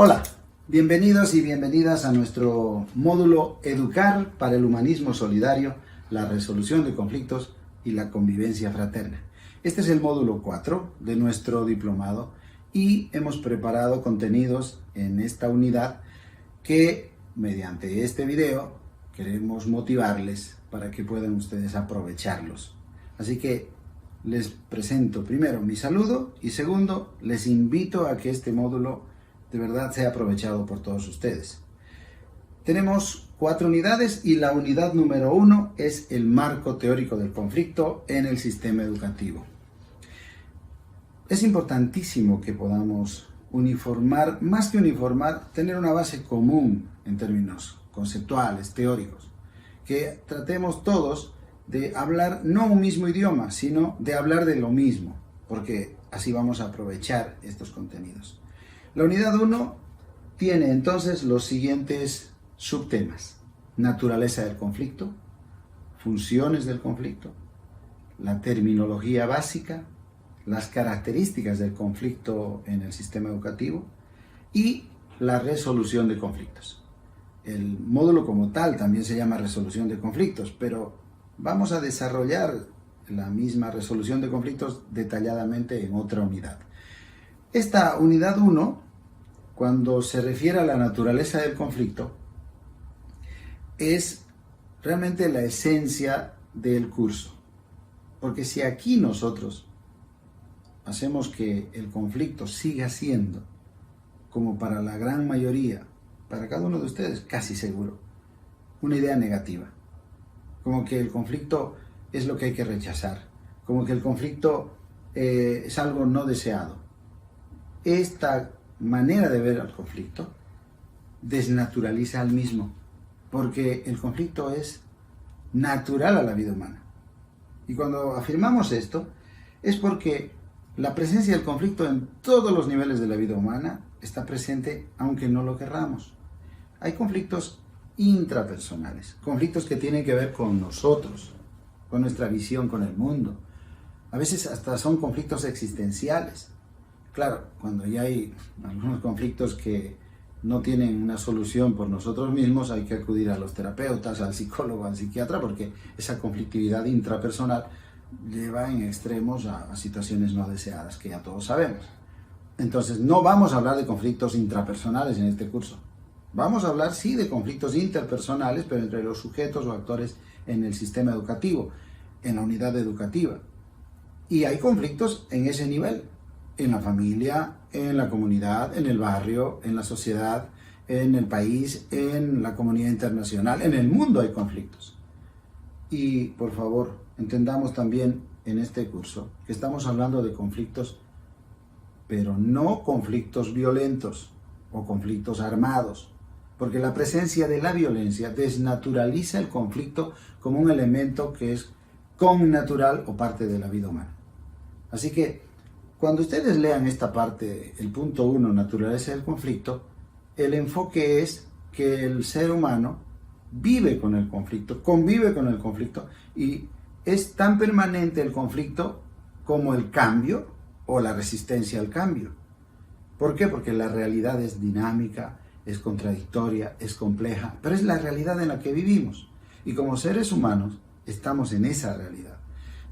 Hola, bienvenidos y bienvenidas a nuestro módulo Educar para el Humanismo Solidario, la resolución de conflictos y la convivencia fraterna. Este es el módulo 4 de nuestro diplomado y hemos preparado contenidos en esta unidad que mediante este video queremos motivarles para que puedan ustedes aprovecharlos. Así que les presento primero mi saludo y segundo, les invito a que este módulo de verdad sea aprovechado por todos ustedes. Tenemos 4 unidades y la unidad número 1 es el marco teórico del conflicto en el sistema educativo. Es importantísimo que podamos uniformar, más que uniformar, tener una base común en términos conceptuales, teóricos, que tratemos todos de hablar no un mismo idioma, sino de hablar de lo mismo, porque así vamos a aprovechar estos contenidos. La unidad 1 tiene entonces los siguientes subtemas: naturaleza del conflicto, funciones del conflicto, la terminología básica, las características del conflicto en el sistema educativo y la resolución de conflictos. El módulo como tal también se llama resolución de conflictos, pero vamos a desarrollar la misma resolución de conflictos detalladamente en otra unidad. Esta unidad 1, cuando se refiere a la naturaleza del conflicto, es realmente la esencia del curso. Porque si aquí nosotros hacemos que el conflicto siga siendo, como para la gran mayoría, para cada uno de ustedes, casi seguro, una idea negativa, como que el conflicto es lo que hay que rechazar, como que el conflicto es algo no deseado. Esta manera de ver al conflicto desnaturaliza al mismo, porque el conflicto es natural a la vida humana. Y cuando afirmamos esto, es porque la presencia del conflicto en todos los niveles de la vida humana está presente aunque no lo querramos. Hay conflictos intrapersonales, conflictos que tienen que ver con nosotros, con nuestra visión, con el mundo. A veces hasta son conflictos existenciales. Claro, cuando ya hay algunos conflictos que no tienen una solución por nosotros mismos, hay que acudir a los terapeutas, al psicólogo, al psiquiatra, porque esa conflictividad intrapersonal lleva en extremos a situaciones no deseadas, que ya todos sabemos. Entonces, no vamos a hablar de conflictos intrapersonales en este curso. Vamos a hablar, sí, de conflictos interpersonales, pero entre los sujetos o actores en el sistema educativo, en la unidad educativa. Y hay conflictos en ese nivel, en la familia, en la comunidad, en el barrio, en la sociedad, en el país, en la comunidad internacional, en el mundo hay conflictos. Y, por favor, entendamos también en este curso que estamos hablando de conflictos, pero no conflictos violentos o conflictos armados, porque la presencia de la violencia desnaturaliza el conflicto como un elemento que es connatural o parte de la vida humana. Así que, cuando ustedes lean esta parte, el punto 1, naturaleza del conflicto, el enfoque es que el ser humano vive con el conflicto, convive con el conflicto y es tan permanente el conflicto como el cambio o la resistencia al cambio. ¿Por qué? Porque la realidad es dinámica, es contradictoria, es compleja, pero es la realidad en la que vivimos. Y como seres humanos estamos en esa realidad.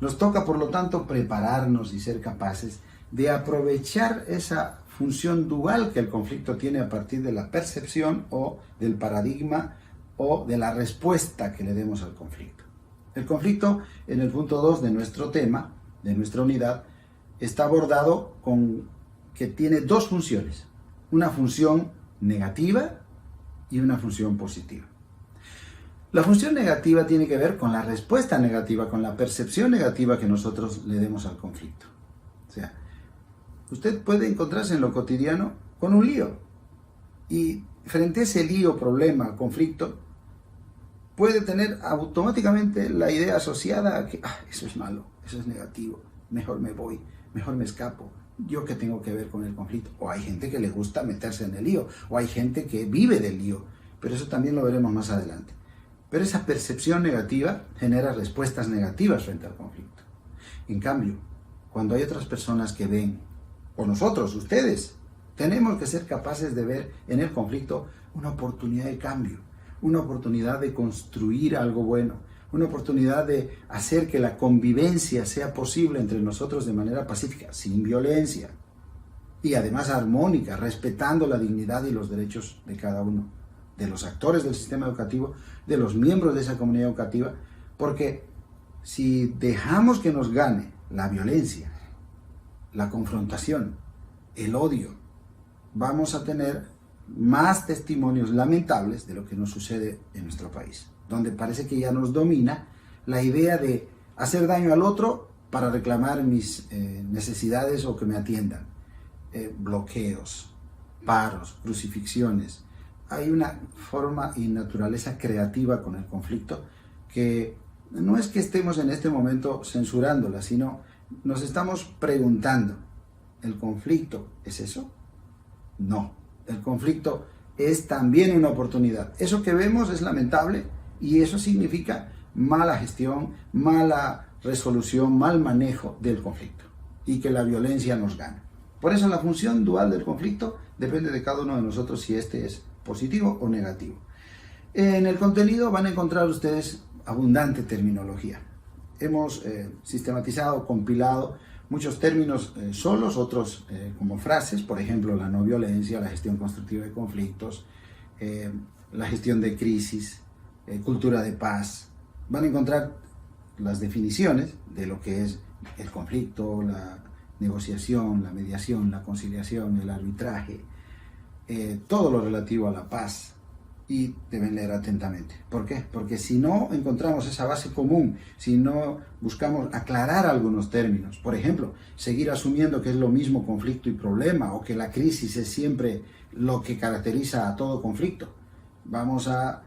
Nos toca, por lo tanto, prepararnos y ser capaces de aprovechar esa función dual que el conflicto tiene a partir de la percepción o del paradigma o de la respuesta que le demos al conflicto. El conflicto, en el punto 2 de nuestro tema, de nuestra unidad, está abordado con que tiene 2 funciones, una función negativa y una función positiva. La función negativa tiene que ver con la respuesta negativa, con la percepción negativa que nosotros le demos al conflicto. O sea, usted puede encontrarse en lo cotidiano con un lío y frente a ese lío, problema, conflicto, puede tener automáticamente la idea asociada a que eso es malo, eso es negativo, mejor me voy, mejor me escapo, yo qué tengo que ver con el conflicto. O hay gente que le gusta meterse en el lío, o hay gente que vive del lío, pero eso también lo veremos más adelante. Pero esa percepción negativa genera respuestas negativas frente al conflicto. En cambio, cuando hay otras personas que ven, o nosotros, ustedes, Tenemos que ser capaces de ver en el conflicto una oportunidad de cambio, una oportunidad de construir algo bueno, una oportunidad de hacer que la convivencia sea posible entre nosotros de manera pacífica, sin violencia y además armónica, respetando la dignidad y los derechos de cada uno, de los actores del sistema educativo, de los miembros de esa comunidad educativa, porque si dejamos que nos gane la violencia, la confrontación, el odio, vamos a tener más testimonios lamentables de lo que nos sucede en nuestro país, donde parece que ya nos domina la idea de hacer daño al otro para reclamar mis necesidades o que me atiendan. Bloqueos, paros, crucifixiones. Hay una forma y naturaleza creativa con el conflicto que no es que estemos en este momento censurándola, sino nos estamos preguntando, ¿el conflicto es eso? No, el conflicto es también una oportunidad. Eso que vemos es lamentable y eso significa mala gestión, mala resolución, mal manejo del conflicto y que la violencia nos gana. Por eso la función dual del conflicto depende de cada uno de nosotros si este es positivo o negativo. En el contenido van a encontrar ustedes abundante terminología. Hemos sistematizado, compilado muchos términos solos, otros como frases, por ejemplo, la no violencia, la gestión constructiva de conflictos, la gestión de crisis, cultura de paz. Van a encontrar las definiciones de lo que es el conflicto, la negociación, la mediación, la conciliación, el arbitraje, todo lo relativo a la paz, y deben leer atentamente. ¿Por qué? Porque si no encontramos esa base común, si no buscamos aclarar algunos términos, por ejemplo, seguir asumiendo que es lo mismo conflicto y problema, o que la crisis es siempre lo que caracteriza a todo conflicto, vamos a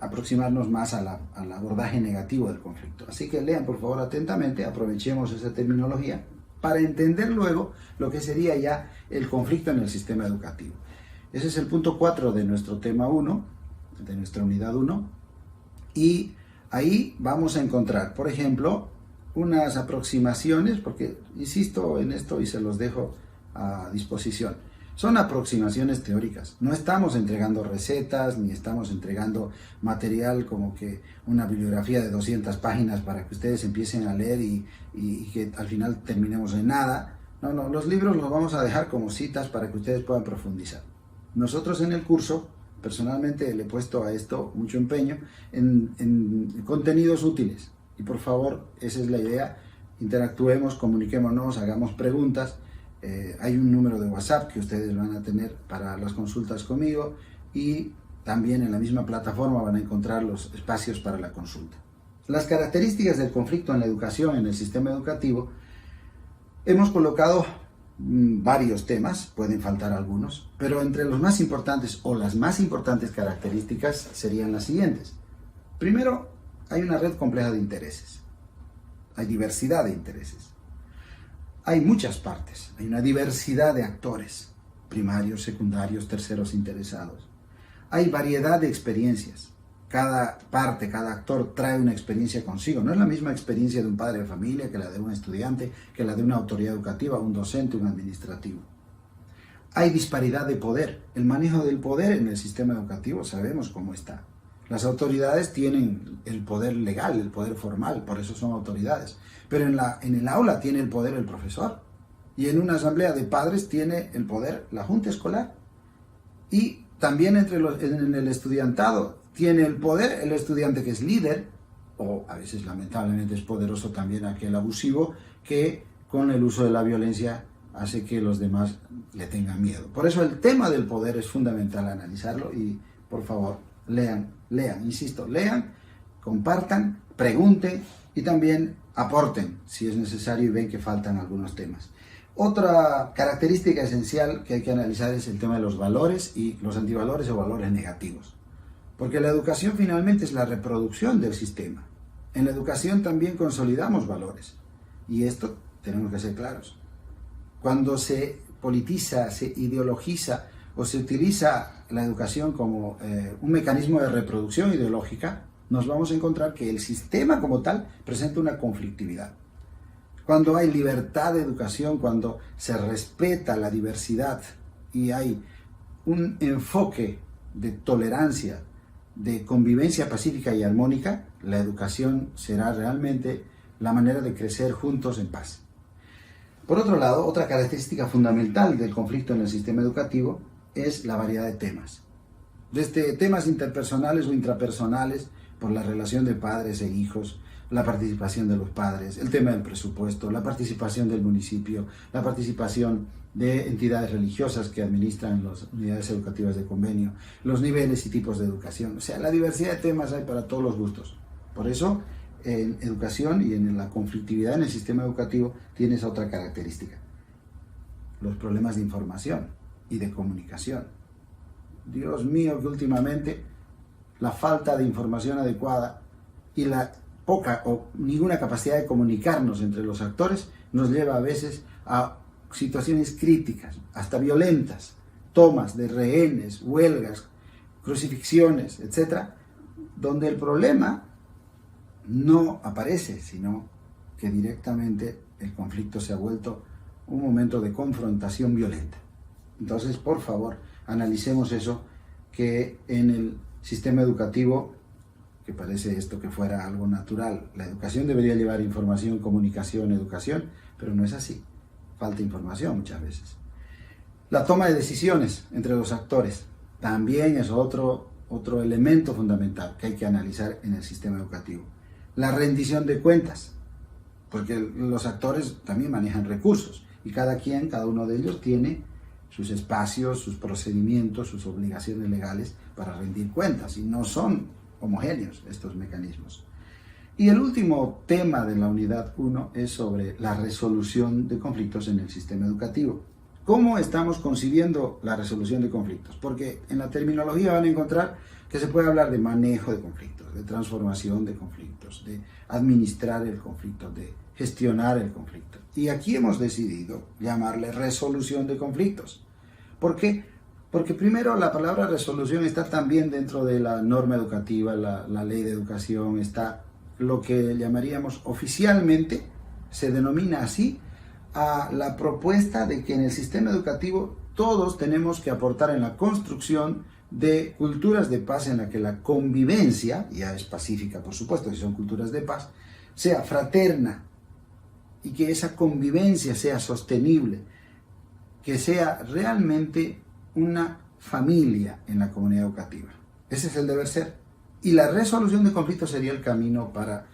aproximarnos más al abordaje negativo del conflicto. Así que lean por favor atentamente, aprovechemos esa terminología para entender luego lo que sería ya el conflicto en el sistema educativo. Ese es el punto 4 de nuestro tema 1, de nuestra unidad 1, y ahí vamos a encontrar, por ejemplo, unas aproximaciones, porque insisto en esto y se los dejo a disposición. Son aproximaciones teóricas, no estamos entregando recetas, ni estamos entregando material como que una bibliografía de 200 páginas para que ustedes empiecen a leer y que al final terminemos en nada. No, los libros los vamos a dejar como citas para que ustedes puedan profundizar. Nosotros en el curso, personalmente le he puesto a esto mucho empeño en contenidos útiles. Y por favor, esa es la idea, interactuemos, comuniquémonos, hagamos preguntas. Hay un número de WhatsApp que ustedes van a tener para las consultas conmigo y también en la misma plataforma van a encontrar los espacios para la consulta. Las características del conflicto en la educación, en el sistema educativo, hemos colocado varios temas, pueden faltar algunos, pero entre los más importantes o las más importantes características serían las siguientes. Primero, hay una red compleja de intereses, hay diversidad de intereses, hay muchas partes, hay una diversidad de actores, primarios, secundarios, terceros interesados, hay variedad de experiencias. Cada parte, cada actor trae una experiencia consigo. No es la misma experiencia de un padre de familia que la de un estudiante, que la de una autoridad educativa, un docente, un administrativo. Hay disparidad de poder. El manejo del poder en el sistema educativo sabemos cómo está. Las autoridades tienen el poder legal, el poder formal, por eso son autoridades. Pero en el aula tiene el poder el profesor. Y en una asamblea de padres tiene el poder la junta escolar. Y también en el estudiantado tiene el poder el estudiante que es líder, o a veces lamentablemente es poderoso también aquel abusivo que con el uso de la violencia hace que los demás le tengan miedo. Por eso el tema del poder es fundamental analizarlo y por favor lean, insisto, lean, compartan, pregunten y también aporten si es necesario y ven que faltan algunos temas. Otra característica esencial que hay que analizar es el tema de los valores y los antivalores o valores negativos. Porque la educación finalmente es la reproducción del sistema. En la educación también consolidamos valores. Y esto tenemos que ser claros. Cuando se politiza, se ideologiza o se utiliza la educación como un mecanismo de reproducción ideológica, nos vamos a encontrar que el sistema como tal presenta una conflictividad. Cuando hay libertad de educación, cuando se respeta la diversidad y hay un enfoque de tolerancia, de convivencia pacífica y armónica, la educación será realmente la manera de crecer juntos en paz. Por otro lado, otra característica fundamental del conflicto en el sistema educativo es la variedad de temas. Desde temas interpersonales o intrapersonales, por la relación de padres e hijos, la participación de los padres, el tema del presupuesto, la participación del municipio, la participación de entidades religiosas que administran las unidades educativas de convenio, los niveles y tipos de educación. O sea, la diversidad de temas hay para todos los gustos. Por eso, en educación y en la conflictividad en el sistema educativo tiene esa otra característica. Los problemas de información y de comunicación. Dios mío, que últimamente la falta de información adecuada y la poca o ninguna capacidad de comunicarnos entre los actores nos lleva a veces a situaciones críticas, hasta violentas, tomas de rehenes, huelgas, crucifixiones, etc., donde el problema no aparece, sino que directamente el conflicto se ha vuelto un momento de confrontación violenta. Entonces, por favor, analicemos eso, que en el sistema educativo, que parece esto que fuera algo natural, la educación debería llevar información, comunicación, educación, pero no es así. Falta información muchas veces. La toma de decisiones entre los actores también es otro elemento fundamental que hay que analizar en el sistema educativo. La rendición de cuentas, porque los actores también manejan recursos y cada uno de ellos tiene sus espacios, sus procedimientos, sus obligaciones legales para rendir cuentas y no son homogéneos estos mecanismos. Y el último tema de la unidad 1 es sobre la resolución de conflictos en el sistema educativo. ¿Cómo estamos concibiendo la resolución de conflictos? Porque en la terminología van a encontrar que se puede hablar de manejo de conflictos, de transformación de conflictos, de administrar el conflicto, de gestionar el conflicto. Y aquí hemos decidido llamarle resolución de conflictos. ¿Por qué? Porque primero la palabra resolución está también dentro de la norma educativa, la ley de educación, está lo que llamaríamos oficialmente, se denomina así, a la propuesta de que en el sistema educativo todos tenemos que aportar en la construcción de culturas de paz en la que la convivencia, ya es pacífica por supuesto, si son culturas de paz, sea fraterna y que esa convivencia sea sostenible, que sea realmente una familia en la comunidad educativa. Ese es el deber ser. Y la resolución de conflictos sería el camino para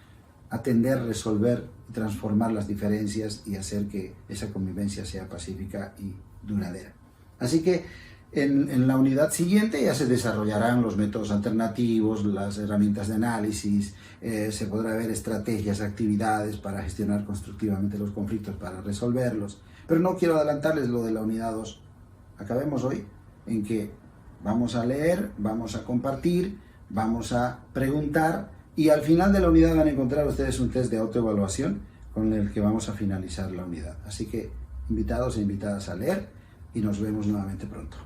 atender, resolver, transformar las diferencias y hacer que esa convivencia sea pacífica y duradera. Así que en la unidad siguiente ya se desarrollarán los métodos alternativos, las herramientas de análisis, se podrá ver estrategias, actividades para gestionar constructivamente los conflictos, para resolverlos. Pero no quiero adelantarles lo de la unidad 2. Acabemos hoy en que vamos a leer, vamos a compartir, vamos a preguntar y al final de la unidad van a encontrar ustedes un test de autoevaluación con el que vamos a finalizar la unidad. Así que invitados e invitadas a leer y nos vemos nuevamente pronto.